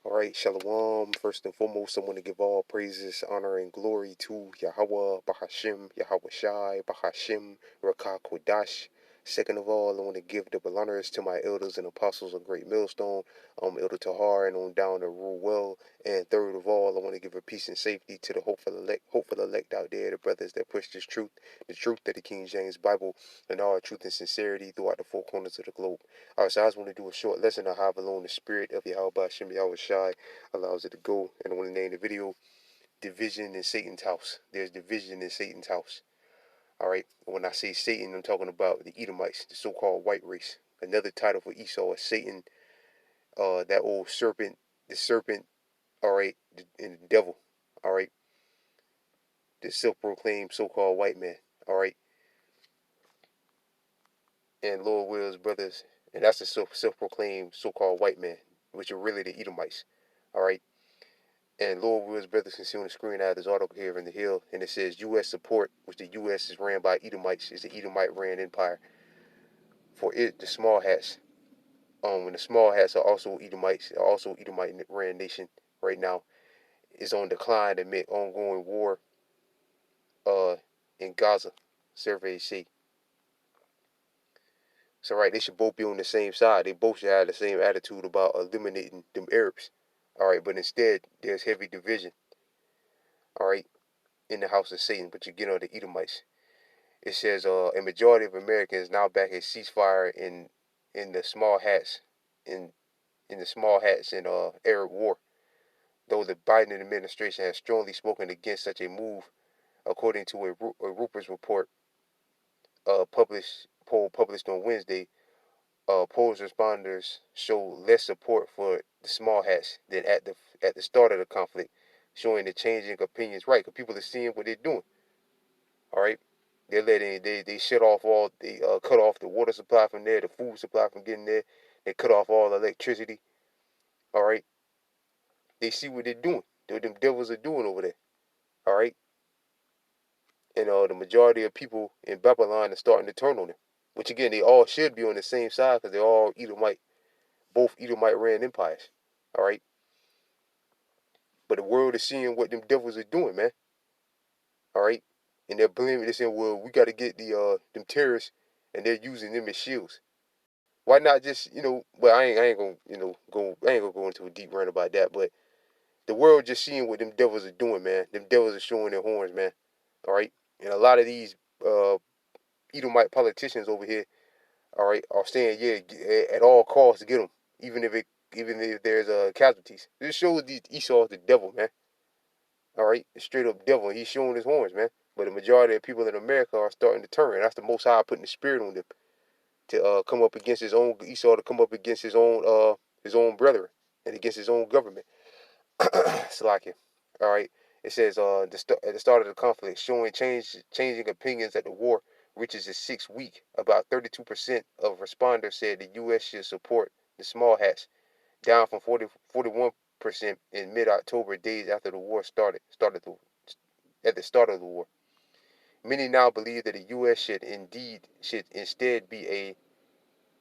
All right, Shalom. First and foremost, I want to give all praises, honor, and glory to Yahweh, Bahashim, Yahweh Shai, Bahashim, Rakah Kodash. Second of all, I want to give double honors to my elders and apostles of Great Millstone, Elder Tahar, and on down to Rule Well. And third of all, I want to give a peace and safety to the hopeful elect out there, the brothers that push this truth, the truth of the King James Bible, and all truth and sincerity throughout the four corners of the globe. All right, so I just want to do a short lesson on how alone the spirit of Yahweh Hashem Yahweh Shai allows it to go. And I want to name the video Division in Satan's House. There's division in Satan's house. All right, when I say Satan, I'm talking about the Edomites, the so-called white race. Another title for Esau is Satan, that old serpent, the serpent, all right, and the devil, all right, the self-proclaimed so-called white man, all right, and Lord Will's brothers, and that's the self-proclaimed so-called white man, which are really the Edomites, all right. And Lord Will's brothers can see on the screen. I have this article here in the Hill, and it says U.S. support, which the U.S. is ran by Edomites, is the Edomite-ran empire. For it, the small hats, and the small hats are also Edomites, are also Edomite-ran nation right now, is on decline amid ongoing war in Gaza, surveys say. So right, they should both be on the same side. They both should have the same attitude about eliminating them Arabs. All right, but instead, there's heavy division, all right, in the house of Satan, but you get on the Edomites. It says a majority of Americans now back a ceasefire in the small hats in the small hats in Arab war. Though the Biden administration has strongly spoken against such a move, according to a Reuters report published on Wednesday, polls responders show less support for the small hats than at the start of the conflict, showing the changing opinions. Right, because people are seeing what they're doing. All right, they're letting they shut off all they cut off the water supply from there, the food supply from getting there. They cut off all the electricity. All right, they see what they're doing. What them devils are doing over there. All right, and the majority of people in Babylon are starting to turn on them. Which again, they all should be on the same side because they're all Edomite, both Edomite ran empires. All right, but the world is seeing what them devils are doing, man. All right, and they're blaming. They're saying, well, we got to get the them terrorists, and they're using them as shields. Why not just, well, I ain't gonna, I ain't gonna go into a deep rant about that, but the world just seeing what them devils are doing, man. Them devils are showing their horns, man. All right, and a lot of these Edomite politicians over here, all right, are saying, yeah, at all costs get them, even if there's casualties. This shows these Esau's the devil, man. All right, the straight up devil. He's showing his horns, man. But the majority of people in America are starting to turn. That's the Most High putting the spirit on them to come up against his own Esau, to come up against his own brethren and against his own government. Salakia. All right. It says at the start of the conflict, showing changing opinions at the war reaches its sixth week. About 32% of responders said the U.S. should support the small hats, down from 41% in mid-October, days after the war at the start of the war. Many now believe that the U.S. should instead be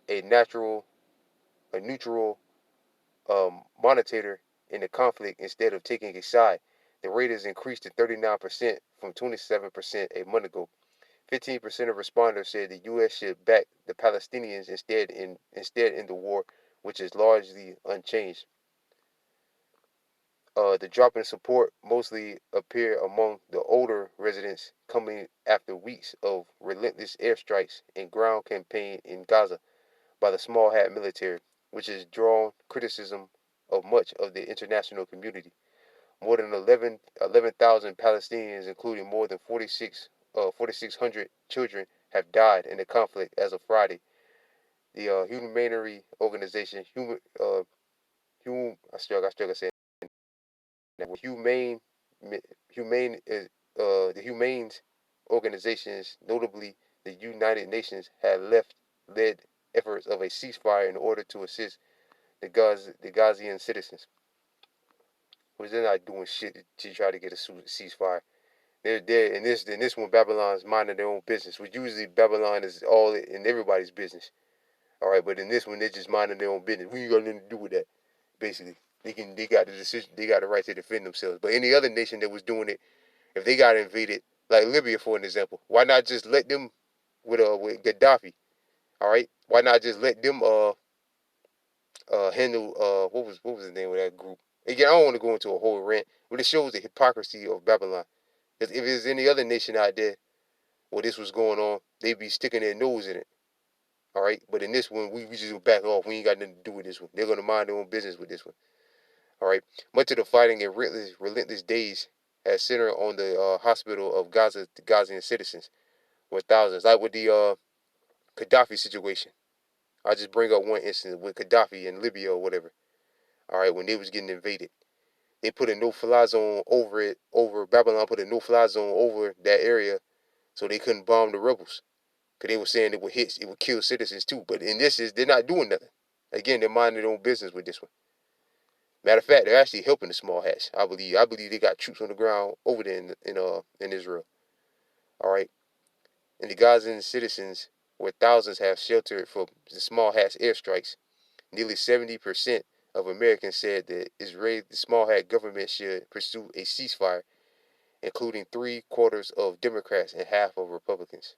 a neutral monitor in the conflict instead of taking a side. The rate has increased to 39% from 27% a month ago. 15% of responders said the U.S. should back the Palestinians instead in the war, which is largely unchanged. The drop in support mostly appear among the older residents, coming after weeks of relentless airstrikes and ground campaign in Gaza by the small hat military, which has drawn criticism of much of the international community. More than 11,000 Palestinians, including more than 4,600 children, have died in the conflict as of Friday. The humanitarian organization, I struggle saying that. The humane organizations, notably the United Nations, have led efforts of a ceasefire in order to assist the Gazian citizens, which they're not doing shit to try to get a ceasefire. They're in this one, Babylon's minding their own business, which usually Babylon is all in everybody's business. All right, but in this one, they're just minding their own business. We ain't got nothing to do with that, basically. They got the decision. They got the right to defend themselves. But any other nation that was doing it, if they got invaded, like Libya for an example, why not just let them with Gaddafi? All right, why not just let them handle what was the name of that group? Again, I don't want to go into a whole rant, but it shows the hypocrisy of Babylon. Because if there's any other nation out there where this was going on, they'd be sticking their nose in it. All right, but in this one, we just back off. We ain't got nothing to do with this one. They're gonna mind their own business with this one. All right, much of the fighting in relentless days has centered on the hospital of Gaza, the Gazan citizens, with thousands, like with the Gaddafi situation. I'll just bring up one instance with Gaddafi in Libya or whatever. All right, when they was getting invaded, they put a no-fly zone over it. Over Babylon put a no-fly zone over that area, so they couldn't bomb the rebels. Cause they were saying it would kill citizens too. But in this they're not doing nothing. Again, they're minding their own business with this one. Matter of fact, they're actually helping the small hats. I believe. I believe they got troops on the ground over there in Israel. All right, and the Gazan citizens, where thousands have sheltered from the small hats airstrikes, nearly 70% of Americans said that the small hat government should pursue a ceasefire, including 3/4 of Democrats and half of Republicans.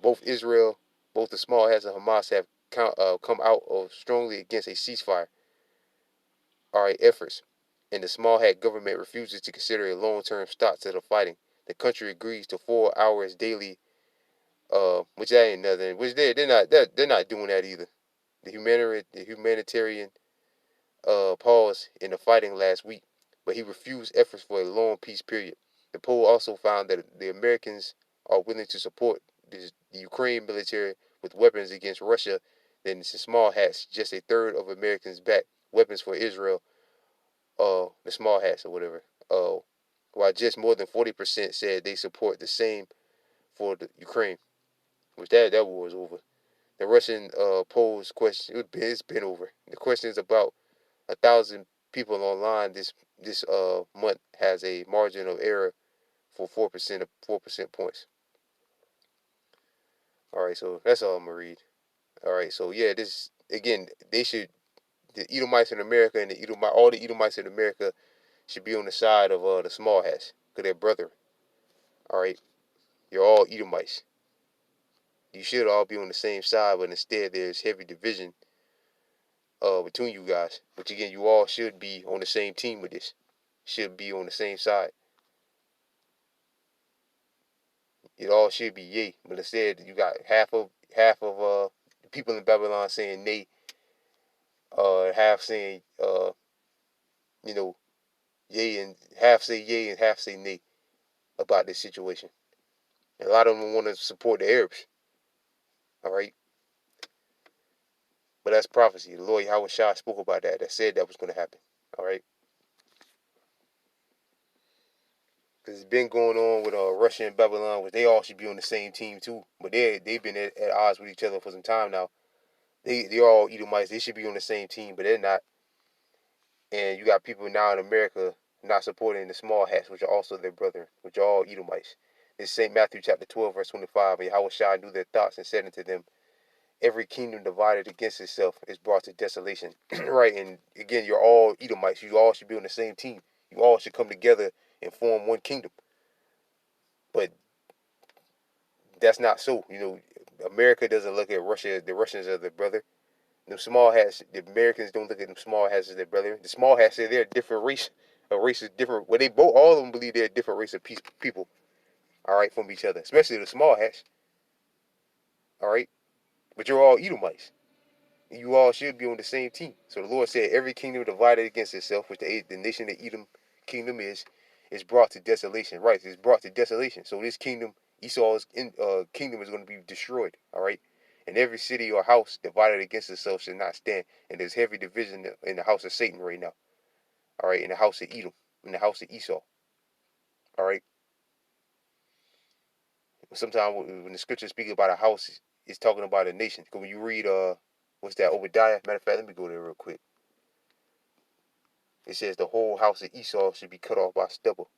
Both Israel, both the small hats and Hamas have come out of strongly against a ceasefire. All right, efforts, and the small hat government refuses to consider a long-term stop to the fighting. The country agrees to 4 hours daily, which that ain't nothing. Which they're not doing that either. The humanitarian pause in the fighting last week, but he refused efforts for a long peace period. The poll also found that the Americans are willing to support the Ukraine military with weapons against Russia. Then the small hats, just a third of Americans back weapons for Israel, the small hats or whatever. While just more than 40% said they support the same for the Ukraine, which that war is over. The Russian polls question it's been over. The questions about 1,000 people online this month has a margin of error for 4% points. All right, so that's all I'm gonna read. All right, so yeah, this again, the Edomites in America and all the Edomites in America should be on the side of the small hats, cause they're brother. All right, you're all Edomites. You should all be on the same side, but instead there's heavy division between you guys. Which again, you all should be on the same team with this. Should be on the same side. It all should be yay, but instead you got half of the people in Babylon saying nay, half saying you know yay, and half say yay and half say nay about this situation. And a lot of them want to support the Arabs. All right, but that's prophecy. The Lord Yahweh Shah spoke about that. That said that was going to happen. All right, because it's been going on with Russia and Babylon, where they all should be on the same team too. But they've been at odds with each other for some time now. They're all Edomites. They should be on the same team, but they're not. And you got people now in America not supporting the small hats, which are also their brethren, which are all Edomites. This St. Matthew chapter 12, verse 25, and Yahweh Shai knew their thoughts and said unto them, every kingdom divided against itself is brought to desolation. Right, and again, you're all Edomites. You all should be on the same team. You all should come together and form one kingdom. But that's not so. America doesn't look at Russia, the Russians as their brother. Them small hats, the Americans don't look at them small hats as their brother. The small hats say they're a different race. A race is different. Well, all of them believe they're a different race of people. All right, from each other, especially the small hats. All right, but you're all Edomites. You all should be on the same team. So the Lord said, every kingdom divided against itself, which the nation that Edom kingdom is brought to desolation. Right, it's brought to desolation. So this kingdom, Esau's kingdom, is going to be destroyed. All right. And every city or house divided against itself should not stand. And there's heavy division in the house of Satan right now. All right, in the house of Edom, in the house of Esau. All right. Sometimes when the scriptures speak about a house, it's talking about a nation. Because when you read what's that, Obadiah? Matter of fact, let me go there real quick. It says the whole house of Esau should be cut off by stubble.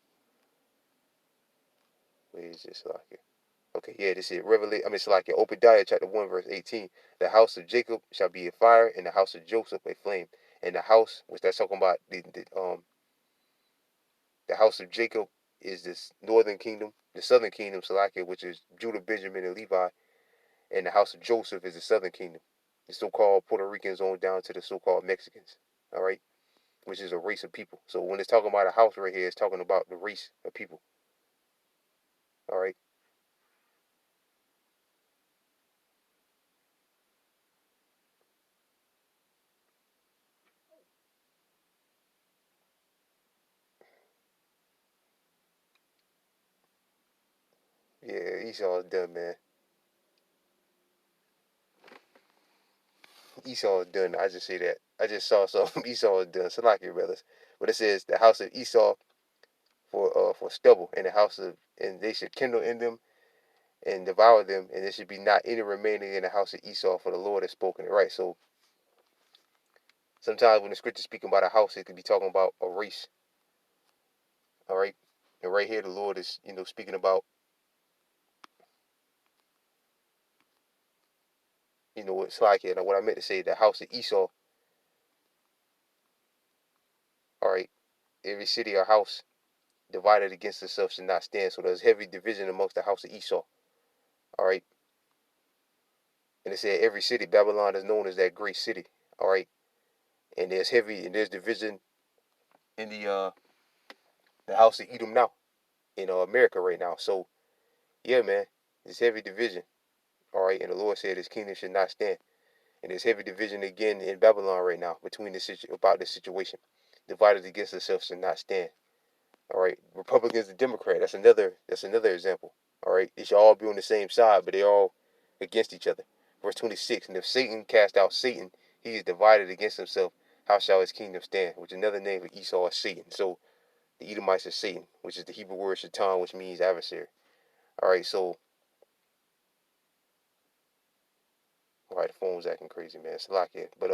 Where is this? Like, okay, yeah, this is Revelation. It's like Obadiah chapter 1 verse 18. The house of Jacob shall be a fire, and the house of Joseph a flame, And the house, which that's talking about the house of Jacob, is this northern kingdom, the southern kingdom, Salakia, which is Judah, Benjamin, and Levi, and the house of Joseph is the southern kingdom, the so-called Puerto Ricans on down to the so-called Mexicans. All right, which is a race of people. So when it's talking about a house right here, it's talking about the race of people. All right. Yeah, Esau's done, man. Esau's done. I just say that. I just saw something. Esau's done. Salakia, brothers. But it says the house of Esau for stubble, and the house of and they should kindle in them and devour them, and there should be not any remaining in the house of Esau, for the Lord has spoken it. Right. So sometimes when the scripture's speaking about a house, it could be talking about a race. All right. And right here, the Lord is speaking about what Salakia. What I meant to say, the house of Esau. All right. Every city or house divided against itself should not stand. So there's heavy division amongst the house of Esau. All right. And it said every city, Babylon is known as that great city. All right. And there's division in the house of Edom now, in America right now. So yeah, man, there's heavy division. All right. And the Lord said his kingdom should not stand. And there's heavy division again in Babylon right now between about this situation. Divided against itself should not stand. All right. Republicans and Democrats. That's another example. All right. They should all be on the same side, but they're all against each other. Verse 26. And if Satan cast out Satan, he is divided against himself. How shall his kingdom stand? Which is another name for Esau is Satan. So the Edomites are Satan, which is the Hebrew word Shaitan, which means adversary. All right. So all right, the phone's acting crazy, man. It's locked in. But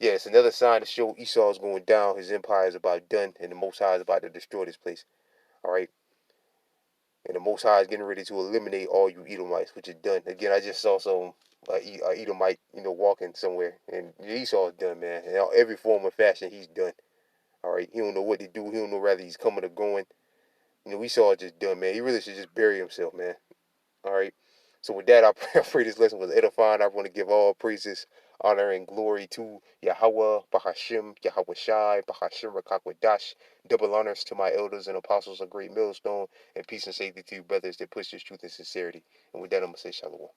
yeah, it's another sign to show Esau is going down. His empire is about done, and the Most High is about to destroy this place. All right. And the Most High is getting ready to eliminate all you Edomites, which is done. Again, I just saw some Edomite, walking somewhere, and Esau is done, man. In every form of fashion, he's done. All right, he don't know what to do. He don't know whether he's coming or going. Esau is just done, man. He really should just bury himself, man. All right. So with that, I pray this lesson was edifying. I want to give all praises, honor, and glory to Yahweh, Bahashim, Yahweh Shai, Bahashim Rakakwadash. Double honors to my elders and apostles of Great Millstone, and peace and safety to you brothers that push this truth and sincerity. And with that, I'm going to say shalom.